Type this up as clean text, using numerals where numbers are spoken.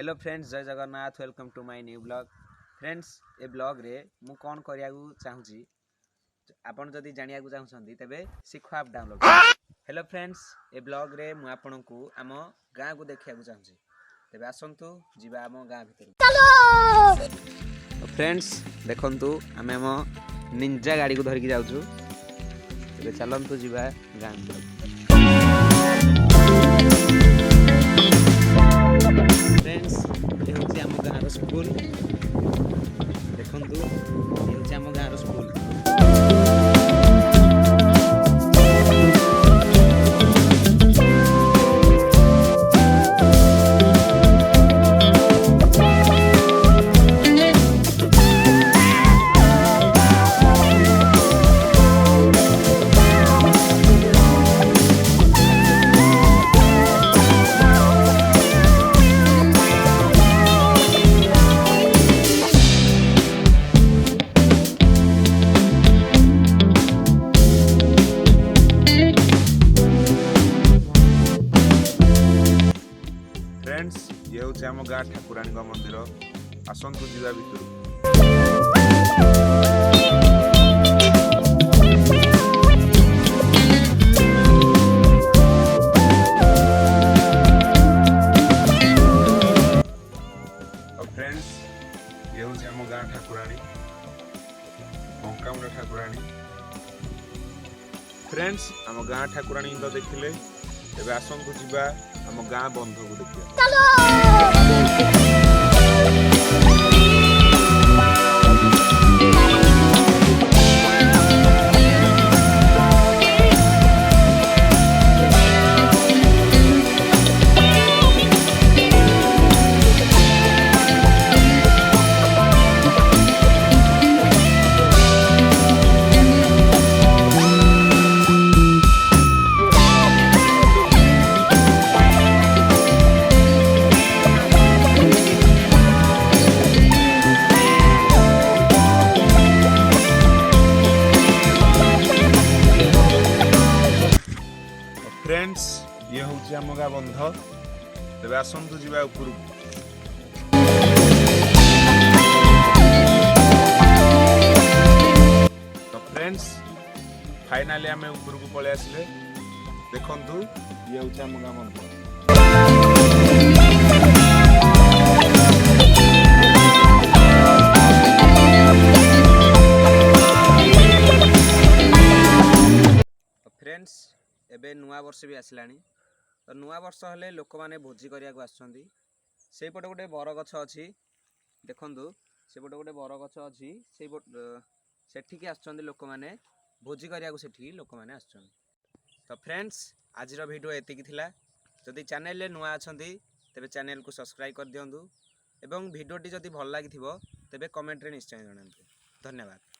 Hello friends, जय Jagannath. Welcome to my new blog. Friends, ए blog रे मु कौन करिया चाहूँगी आपन जदि जानिया चाहूँगी तेबे शिखो आप डाउनलोड। हेलो फ्रेंड्स, ए ब्लॉग रे मु आपन को आम गाँ को देखिया चाहूँगी तेबे आसंतु जीवा आम गाँ भीतर। फ्रेंड्स देखंतु आमे आम निंजा गाड़ी को धरिकी जाउछु तेबे चलंतु जीवा गाँ भीतर। फ्रेंड्स ये हूँ आम गाँव स्कूल। देखु ये हूँ आम गाँव स्कूल। फ्रेंड्स ये हूँ आम गाँ ठाकुराणी मंदिर। आसतु जीवा भीतर। फ्रेंड्स ये हूँ आम गाँ ठाकुराणी बंकामुंडा ठाकुराणी। फ्रेंड्स आम गाँ ठाकुराणी तो देखिले तेबे आसतु जीवा आम गाँ बंध को देखिए। फ्रेंड्स ये हूँ आम गाँ बंध तेबे आसतु जीवा ऊपर। तो फ्रेंड्स फाइनाली आम ऊपर को पलि आसिले। देखंतु ये हूँ आम गाँ बंध। फ्रेंड्स एबे नुआ वर्ष भी आसलानी। तो नुआ वर्ष हेले लोक माने भोजी करिया को आछंती। सेपटे गोटे बर गछ अछि। देखंतु सेपटे गोटे बर गछ अछि। सेठिकी आछंती लोक माने भोजी करिया को सेठी लोक माने आछंती। तो फ्रेंड्स आज रो वीडियो एतिकी थिला। जदि चैनल ले नुआ अछंती तेबे चैनल को सब्सक्राइब कर दियंतु एवं वीडियोटी जदि भल लागिथिबो तेबे कमेंट रे निश्चय जणांतु। धन्यवाद।